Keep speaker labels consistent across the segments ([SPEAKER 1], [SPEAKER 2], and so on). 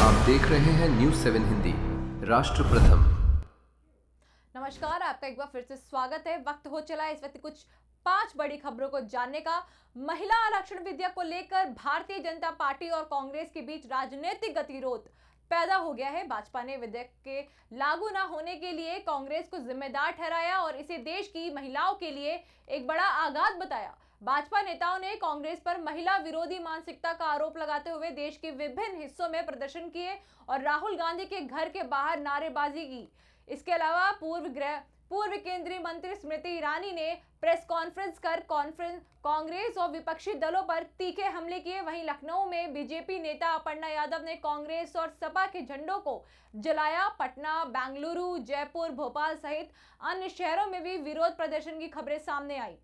[SPEAKER 1] आप देख रहे हैं न्यूज 7 हिंदी, राष्ट्र प्रथम।
[SPEAKER 2] नमस्कार, आपका एक बार फिर से स्वागत है। वक्त हो चला है इस वक्त कुछ 5 बड़ी खबरों को जानने का। महिला आरक्षण विधेयक को लेकर भारतीय जनता पार्टी और कांग्रेस के बीच राजनीतिक गतिरोध पैदा हो गया है। भाजपा ने विधेयक के लागू न होने के लिए कांग्रेस को जिम्मेदार ठहराया और इसे देश की महिलाओं के लिए एक बड़ा आघात बताया। भाजपा नेताओं ने कांग्रेस पर महिला विरोधी मानसिकता का आरोप लगाते हुए देश के विभिन्न हिस्सों में प्रदर्शन किए और राहुल गांधी के घर के बाहर नारेबाजी की। इसके अलावा पूर्व केंद्रीय मंत्री स्मृति ईरानी ने प्रेस कॉन्फ्रेंस कर कांग्रेस और विपक्षी दलों पर तीखे हमले किए। वहीं लखनऊ में बीजेपी नेता अपर्णा यादव ने कांग्रेस और सपा के झंडों को जलाया। पटना, बेंगलुरु, जयपुर, भोपाल सहित अन्य शहरों में भी विरोध प्रदर्शन की खबरें सामने आई।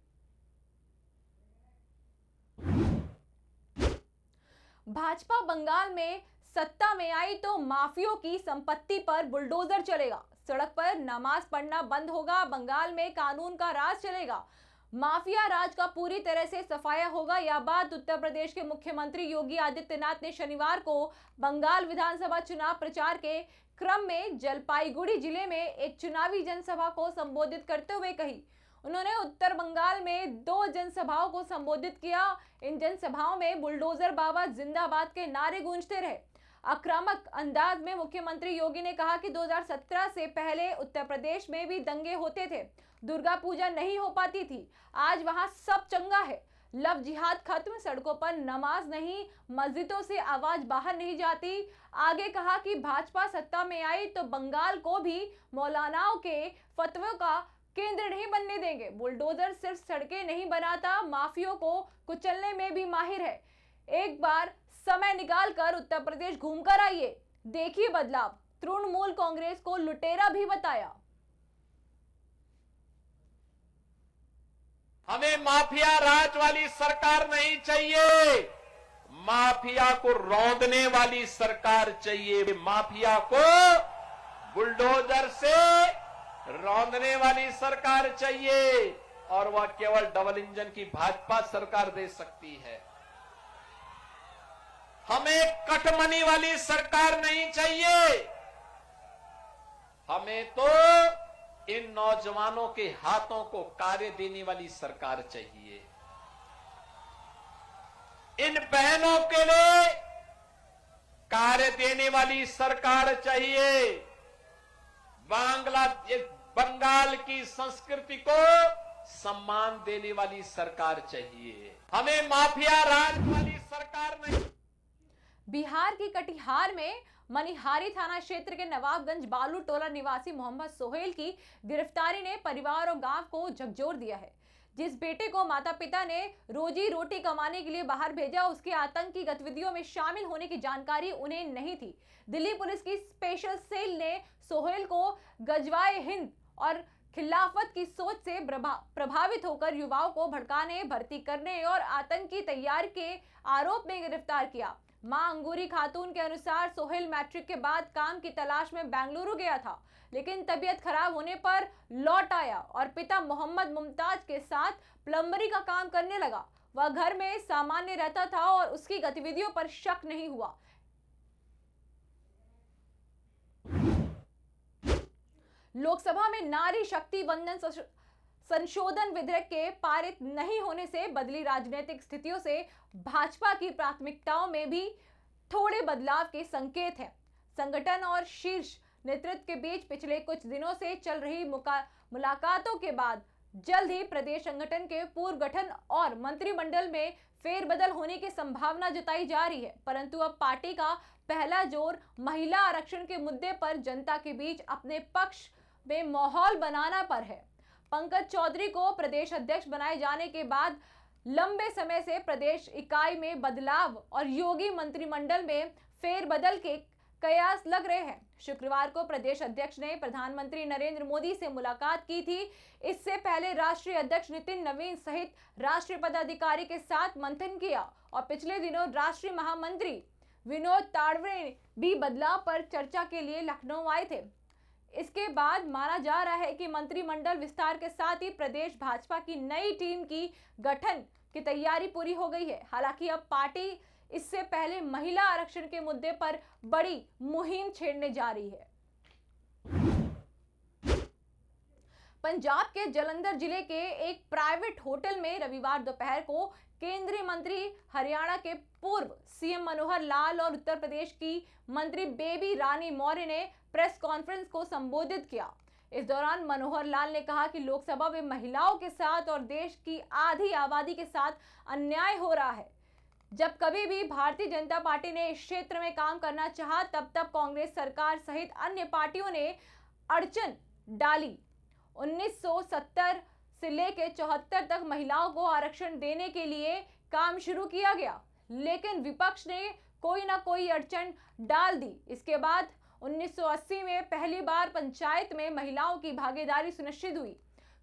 [SPEAKER 2] भाजपा बंगाल में सत्ता में आई तो माफियों की संपत्ति पर बुलडोजर चलेगा, सड़क पर नमाज पढ़ना बंद होगा, बंगाल में कानून का राज चलेगा, माफिया राज का पूरी तरह से सफाया होगा। यह बात उत्तर प्रदेश के मुख्यमंत्री योगी आदित्यनाथ ने शनिवार को बंगाल विधानसभा चुनाव प्रचार के क्रम में जलपाईगुड़ी जिले में एक चुनावी जनसभा को संबोधित करते हुए कही। उन्होंने उत्तर बंगाल में 2 जनसभाओं को संबोधित किया। इन जनसभाओं में बुलडोजर बाबा जिंदाबाद के नारे गूंजते रहे। आक्रामक अंदाज में मुख्यमंत्री योगी ने कहा कि 2017 से पहले उत्तर प्रदेश में भी दंगे होते थे, दुर्गा पूजा नहीं हो पाती थी, आज वहां सब चंगा है, लव जिहाद खत्म, सड़कों पर नमाज नहीं, मस्जिदों से आवाज बाहर नहीं जाती। आगे कहा कि भाजपा सत्ता में आई तो बंगाल को भी मौलानाओं के फतवे का केंद्र नहीं बनने देंगे। बुलडोजर सिर्फ सड़कें नहीं बनाता, माफियों को कुचलने में भी माहिर है। एक बार समय निकालकर उत्तर प्रदेश घूमकर आइए, देखिए बदलाव। तृणमूल कांग्रेस को लुटेरा भी बताया।
[SPEAKER 3] हमें माफिया राज वाली सरकार नहीं चाहिए, माफिया को रौंदने वाली सरकार चाहिए। माफिया को बुलडोजर से रौंदने वाली सरकार चाहिए और वह केवल डबल इंजन की भाजपा सरकार दे सकती है। हमें कटमनी वाली सरकार नहीं चाहिए, हमें तो इन नौजवानों के हाथों को कार्य देने वाली सरकार चाहिए। इन बहनों के लिए कार्य देने वाली सरकार चाहिए। बंगाल की संस्कृति को सम्मान देने वाली सरकार चाहिए। हमें माफिया राज वाली सरकार नहीं।
[SPEAKER 2] बिहार की कटिहार में मनिहारी थाना क्षेत्र के नवाबगंज बालू टोला निवासी मोहम्मद सोहेल की गिरफ्तारी ने परिवार और गांव को झकझोर दिया है। जिस बेटे को माता पिता ने रोजी रोटी कमाने के लिए बाहर भेजा, उसके आतंकी गतिविधियों में शामिल होने की जानकारी उन्हें नहीं थी। दिल्ली पुलिस की स्पेशल सेल ने सोहेल को गजवाए हिंद और खिलाफत की सोच से प्रभावित होकर युवाओं को भड़काने, भर्ती करने और आतंकी तैयारी के आरोप में गिरफ्तार किया। मां अंगूरी खातून के अनुसार सोहेल मैट्रिक के बाद काम की तलाश में बेंगलुरु गया था, लेकिन तबीयत खराब होने पर लौट आया और पिता मोहम्मद मुमताज के साथ प्लम्बरी का काम करने लगा। वह घर में सामान्य रहता था और उसकी गतिविधियों पर शक नहीं हुआ। लोकसभा में नारी शक्ति वंदन संशोधन विधेयक के पारित नहीं होने से बदली राजनीतिक स्थितियों से भाजपा की प्राथमिकताओं में भी थोड़े बदलाव के संकेत हैं। संगठन और शीर्ष नेतृत्व के बीच पिछले कुछ दिनों से चल रही मुलाकातों के बाद जल्द ही प्रदेश संगठन के पुनर्गठन और मंत्रिमंडल में फेरबदल होने की संभावना जताई जा रही है। परंतु अब पार्टी का पहला जोर महिला आरक्षण के मुद्दे पर जनता के बीच अपने पक्ष में माहौल बनाना पर है। पंकज चौधरी को प्रदेश अध्यक्ष बनाए जाने के बाद लंबे समय से प्रदेश इकाई में बदलाव और योगी मंत्रिमंडल में फेरबदल के कयास लग रहे हैं। शुक्रवार को प्रदेश अध्यक्ष ने प्रधानमंत्री नरेंद्र मोदी से मुलाकात की थी। इससे पहले राष्ट्रीय अध्यक्ष नितिन नवीन सहित राष्ट्रीय पदाधिकारी के साथ मंथन किया और पिछले दिनों राष्ट्रीय महामंत्री विनोद तावड़े भी बदलाव पर चर्चा के लिए लखनऊ आए थे। इसके बाद माना जा रहा है कि मंत्रिमंडल विस्तार के साथ ही प्रदेश भाजपा की नई टीम की गठन की तैयारी पूरी हो गई है। हालांकि अब पार्टी इससे पहले महिला आरक्षण के मुद्दे पर बड़ी मुहिम छेड़ने जा रही है। पंजाब के जालंधर जिले के एक प्राइवेट होटल में रविवार दोपहर को केंद्रीय मंत्री, हरियाणा के पूर्व सीएम मनोहर लाल और उत्तर प्रदेश की मंत्री बेबी रानी मौर्य ने प्रेस कॉन्फ्रेंस को संबोधित किया। इस दौरान मनोहर लाल ने कहा कि लोकसभा में महिलाओं के साथ और देश की आधी आबादी के साथ अन्याय हो रहा है। जब कभी भी भारतीय जनता पार्टी ने इस क्षेत्र में काम करना चाहा, तब कांग्रेस सरकार सहित अन्य पार्टियों ने अड़चन डाली। 1970 से लेकर 74 तक महिलाओं को आरक्षण देने के लिए काम शुरू किया गया, लेकिन विपक्ष ने कोई ना कोई अड़चन डाल दी। इसके बाद 1980 में पहली बार पंचायत में महिलाओं की भागीदारी सुनिश्चित हुई।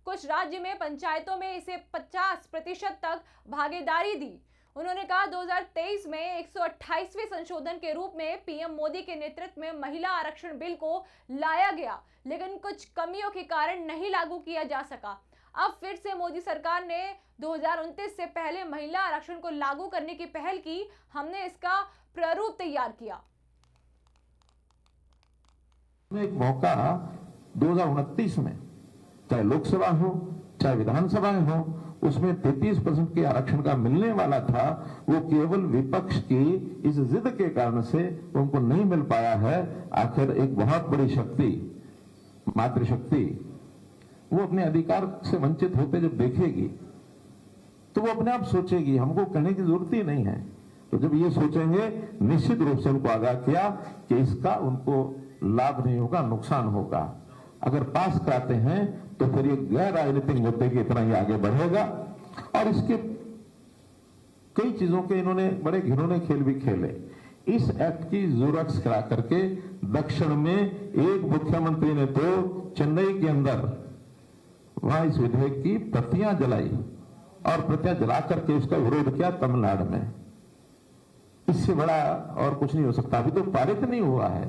[SPEAKER 2] कुछ राज्य में पंचायतों में इसे 50% तक भागीदारी दी। उन्होंने कहा 2023 में 128वें संशोधन के रूप में पीएम मोदी के नेतृत्व में महिला आरक्षण बिल को लाया गया, लेकिन कुछ कमियों के कारण नहीं लागू किया जा सका। अब फिर से मोदी सरकार ने 2029 से पहले महिला आरक्षण को लागू करने की पहल की। हमने इसका प्रारूप तैयार किया।
[SPEAKER 4] एक मौका 2029 में, चाहे लोकसभा हो चाहे विधानसभा हो, उसमें 33% के आरक्षण का मिलने वाला था। वो केवल विपक्ष की इस जिद के कारण से उनको नहीं मिल पाया है। आखिर एक बहुत बड़ी शक्ति, मातृशक्ति, वो अपने अधिकार से वंचित होते जब देखेगी तो वो अपने आप सोचेगी, हमको कहने की जरूरत ही नहीं है। तो जब ये सोचेंगे, निश्चित रूप से उनको आगाह किया कि इसका उनको लाभ नहीं होगा, नुकसान होगा। अगर पास कराते हैं तो फिर ये गैर राजनीतिक मुद्दे की तरह ही आगे बढ़ेगा। और इसके कई चीजों के इन्होंने बड़े घिनौने खेल भी खेले। इस एक्ट की जरूरत करा करके दक्षिण में एक मुख्यमंत्री ने तो चेन्नई के अंदर वहां इस विधेयक की प्रतियां जलाई और प्रतियां जला करके उसका विरोध किया तमिलनाडु में। इससे बड़ा और कुछ नहीं हो सकता। अभी तो पारित नहीं हुआ है।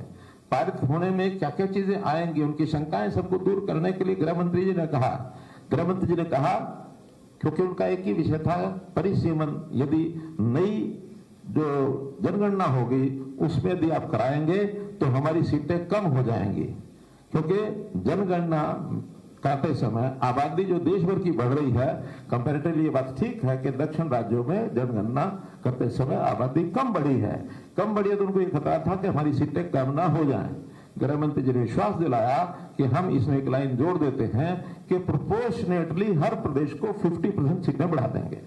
[SPEAKER 4] पारित होने में क्या क्या चीजें आएंगी, उनकी शंकाएं सबको दूर करने के लिए गृह मंत्री जी ने कहा, क्योंकि उनका एक ही विषय था, परिसीमन। यदि नई जो जनगणना होगी उसमें यदि आप कराएंगे तो हमारी सीटें कम हो जाएंगी, क्योंकि जनगणना करते समय आबादी जो देश भर की बढ़ रही है, कंपैरेटिवली ये बात ठीक है कि दक्षिण राज्यों में जनगणना करते समय आबादी कम बढ़ी है। कम बढ़ी है तो उनको ये खतरा था कि हमारी सीटें कम ना हो जाएं। गृह मंत्री जी ने विश्वास दिलाया कि हम इसमें एक लाइन जोड़ देते हैं कि प्रोपोर्शनेटली हर प्रदेश को 50% सीटें बढ़ा देंगे।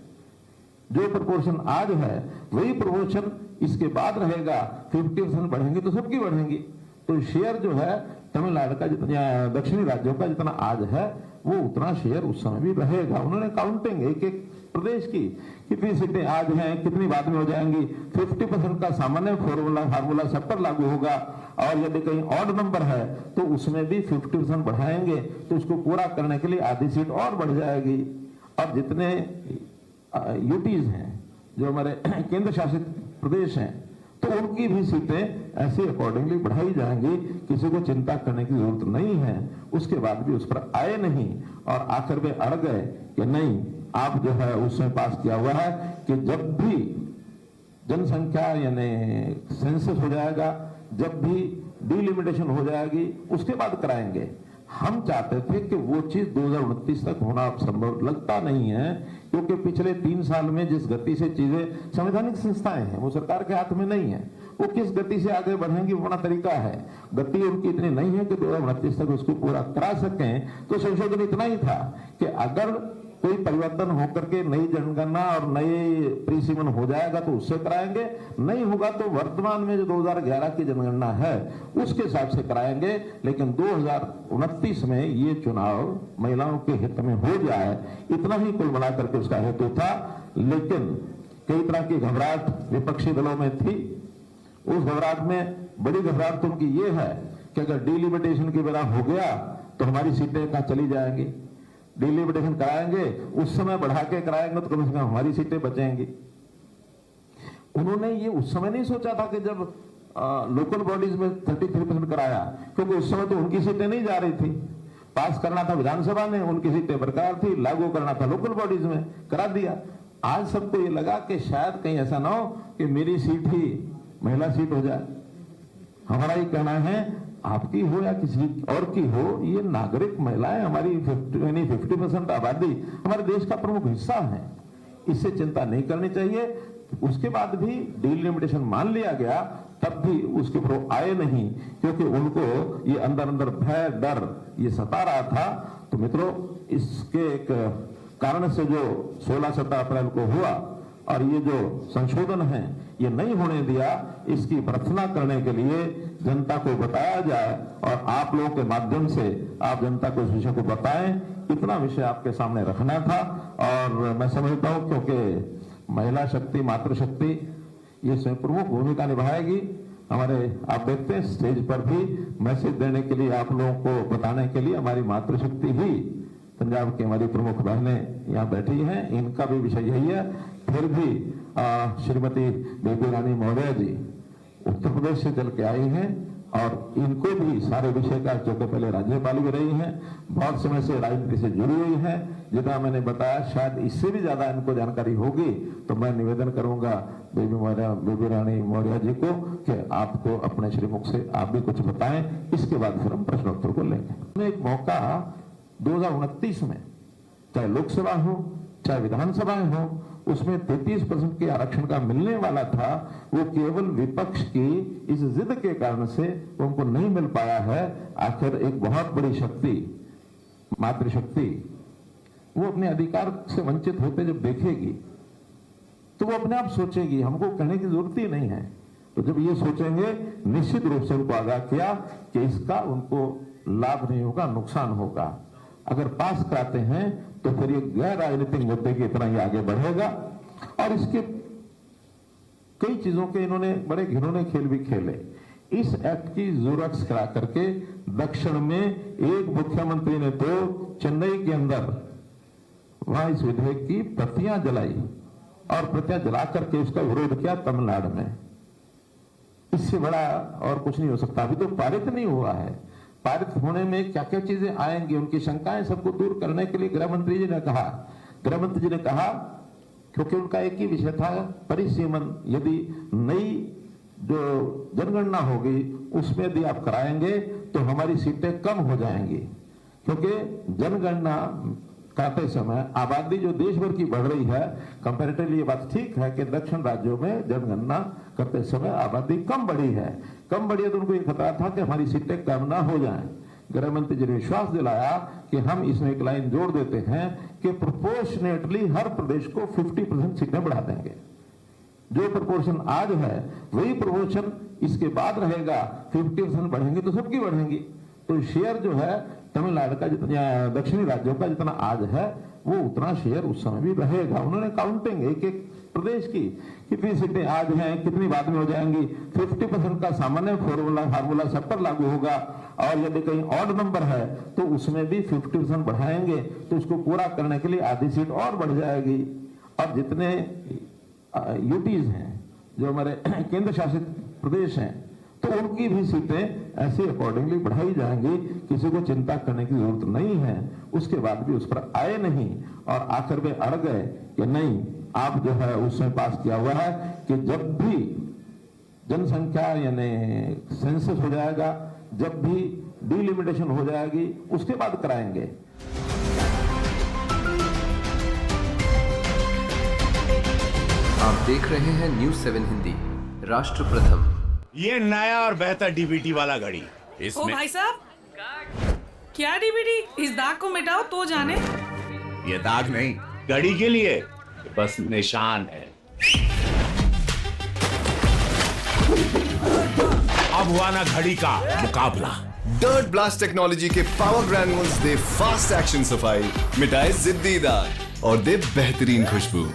[SPEAKER 4] जो प्रोपोर्शन आज है वही प्रोपोर्शन इसके बाद रहेगा। 50% बढ़ेंगे तो सबकी बढ़ेंगी। तो शेयर जो है तमिलनाडु का जितना, दक्षिणी राज्यों का जितना आज है, वो उतना शेयर उस समय भी रहेगा। उन्होंने काउंटिंग एक एक प्रदेश की कितनी सीटें आज हैं, कितनी बाद में हो जाएंगी। 50% का सामान्य फार्मूला सब पर लागू होगा, और यदि कहीं ऑड नंबर है तो उसमें भी 50% बढ़ाएंगे, तो उसको पूरा करने के लिए आधी सीट और बढ़ जाएगी। और जितने यूटीज हैं, जो हमारे केंद्र शासित प्रदेश हैं, तो उनकी भी सीटें ऐसे अकॉर्डिंगली बढ़ाई जाएंगी। किसी को चिंता करने की जरूरत नहीं है। उसके बाद भी उस पर आए नहीं और आखिर में अड़ गए कि नहीं, आप जो है उसमें पास किया हुआ है कि जब भी जनसंख्या यानी सेंसस हो जाएगा, जब भी डिलिमिटेशन हो जाएगी, उसके बाद कराएंगे। हम चाहते थे कि वो चीज 2029 तक होना संभव लगता नहीं है, क्योंकि पिछले 3 साल में जिस गति से चीजें, संवैधानिक संस्थाएं हैं, वो सरकार के हाथ में नहीं है। वो किस गति से आगे बढ़ेंगी वो बड़ा तरीका है। गति उनकी इतनी नहीं है कि 2029 तक उसको पूरा करा सकें। तो संशोधन इतना ही था कि अगर कोई परिवर्तन होकर के नई जनगणना और नए प्रीसीमन हो जाएगा तो उससे कराएंगे, नहीं होगा तो वर्तमान में जो 2011 की जनगणना है उसके हिसाब से कराएंगे। लेकिन 2029 में ये चुनाव महिलाओं के हित में हो जाए, इतना ही कुल मिला करके उसका हेतु था। लेकिन कई तरह की घबराहट विपक्षी दलों में थी। उस घबराहट में बड़ी घबराहट तो उनकी ये है कि अगर डिलिमिटेशन की बेरा हो गया तो हमारी सीटें कहाँ चली जाएंगी। डिलिमिटेशन कराएंगे, उस समय बढ़ा के कराएंगे तो कम से कम हमारी सीटें बचेंगी। उन्होंने ये उस समय नहीं सोचा था कि जब लोकल बॉडीज में 33% कराया, क्योंकि उस समय तो उनकी सीटें नहीं जा रही थी। पास करना था विधानसभा में, उनकी सीटें बरकरार थी। लागू करना था लोकल बॉडीज में, करा दिया। आज सबको ये लगा कि शायद कहीं ऐसा ना हो कि मेरी सीट ही महिला सीट हो जाए। हमारा ये कहना है, आपकी हो या किसी और की हो, ये नागरिक महिलाएं हमारी 50% आबादी हमारे देश का प्रमुख हिस्सा है। इससे चिंता नहीं करनी चाहिए। उसके बाद भी डिलिमिटेशन मान लिया गया, तब भी उसके ऊपर आए नहीं, क्योंकि उनको ये अंदर अंदर भय डर ये सता रहा था। तो मित्रों, इसके एक कारण से जो 16-17 अप्रैल को हुआ और ये जो संशोधन है ये नहीं होने दिया, इसकी प्रार्थना करने के लिए जनता को बताया जाए और आप लोगों के माध्यम से आप जनता को इस विषय को बताएं। इतना विषय आपके सामने रखना था। और मैं समझता हूं क्योंकि महिला शक्ति, मातृशक्ति ये स्वयं प्रमुख भूमिका निभाएगी। हमारे आप देखते हैं स्टेज पर भी मैसेज देने के लिए, आप लोगों को बताने के लिए हमारी मातृशक्ति ही पंजाब की हमारी प्रमुख बहनें यहाँ बैठी हैं, इनका भी विषय यही है। फिर भी श्रीमती बेबी रानी मौर्य जी उत्तर प्रदेश से चल के आई हैं और इनको भी सारे विषय का, जो कि पहले राज्यपाल भी रही हैं, बहुत समय से राजनीति से जुड़ी हुई है। जितना मैंने बताया, शायद इससे भी ज्यादा इनको जानकारी होगी। तो मैं निवेदन करूंगा बेबी रानी मौर्य जी को कि आपको अपने श्रीमुख से आप भी कुछ बताएं, इसके बाद फिर हम प्रश्नोत्तर को लेंगे। एक मौका 2029 में, चाहे लोकसभा हो चाहे विधानसभा हो, उसमें 33% के आरक्षण का मिलने वाला था। वो केवल विपक्ष की इस जिद के कारण से उनको नहीं मिल पाया है। आखिर एक बहुत बड़ी शक्ति, मातृशक्ति, वो अपने अधिकार से वंचित होते जब देखेगी तो वो अपने आप सोचेगी, हमको कहने की जरूरत ही नहीं है। तो जब ये सोचेंगे, निश्चित रूप से उनको आगाह किया कि इसका उनको लाभ नहीं होगा, नुकसान होगा। अगर पास कराते हैं तो फिर ये गैर राजनीतिक मुद्दे की तरह ही आगे बढ़ेगा। और इसके कई चीजों के इन्होंने बड़े घिनौने खेल भी खेले। इस एक्ट की जरूरत करा करके दक्षिण में एक मुख्यमंत्री ने तो चेन्नई के अंदर वहां इस विधेयक की प्रतियां जलाई और प्रतियां जला करके उसका विरोध किया तमिलनाडु में। इससे बड़ा और कुछ नहीं हो सकता। अभी तो पारित नहीं हुआ है। पारित होने में क्या क्या चीजें आएंगी, उनकी शंकाएं सबको दूर करने के लिए गृह मंत्री जी ने कहा, क्योंकि उनका एक ही विषय था, परिसीमन। यदि नई जो जनगणना होगी उसमें यदि आप कराएंगे तो हमारी सीटें कम हो जाएंगी, क्योंकि जनगणना करते समय आबादी जो देश भर की बढ़ रही है, कंपैरेटिवली ये बात ठीक है कि दक्षिण राज्यों में जनगणना करते समय आबादी कम बढ़ी है। तो उनको ये खतरा था कि हमारी सीटें कम ना हो जाएं। गृह मंत्री जी ने विश्वास दिलाया कि हम इसमें एक लाइन जोड़ देते हैं कि प्रोपोर्शनेटली हर प्रदेश को 50% सीटें बढ़ा देंगे। जो प्रोपोर्शन आज है वही प्रोपोर्शन इसके बाद रहेगा। 50% बढ़ेंगे तो सबकी बढ़ेंगी। तो शेयर जो है तमिलनाडु का जितना, दक्षिणी राज्यों का जितना आज है, वो उतना शेयर उस समय भी रहेगा। उन्होंने काउंटिंग एक एक प्रदेश की कितनी सीटें आज हैं, कितनी बाद में हो जाएंगी, 50% का सामान्य फार्मूला सब पर लागू होगा। और यदि कहीं ऑड नंबर है तो उसमें भी 50% बढ़ाएंगे, तो उसको पूरा करने के लिए आधी सीट और बढ़ जाएगी। और जितने यूटीज हैं, जो हमारे केंद्र शासित प्रदेश हैं, तो उनकी भी सीटें ऐसे अकॉर्डिंगली बढ़ाई जाएंगी। किसी को चिंता करने की जरूरत नहीं है। उसके बाद भी उस पर आए नहीं और आखिर में अड़ गए कि नहीं, आप जो है उसमें पास किया हुआ है कि जब भी जनसंख्या यानी सेंसस हो जाएगा, जब भी डिलिमिटेशन हो जाएगी, उसके बाद कराएंगे।
[SPEAKER 1] आप देख रहे हैं न्यूज़ 7 हिंदी, राष्ट्र प्रथम।
[SPEAKER 5] ये नया और बेहतर डीबीटी वाला घड़ी,
[SPEAKER 6] ओ
[SPEAKER 5] इसमें
[SPEAKER 6] भाई साहब, क्या डीबीटी? इस दाग को मिटाओ तो जाने।
[SPEAKER 5] ये दाग नहीं, घड़ी के लिए बस निशान है। अब हुआ ना घड़ी का मुकाबला।
[SPEAKER 7] डर्ट ब्लास्ट टेक्नोलॉजी के पावर ग्रैन्यूल्स दे फास्ट एक्शन सफाई, मिटाए जिद्दी दाग और दे बेहतरीन खुशबू।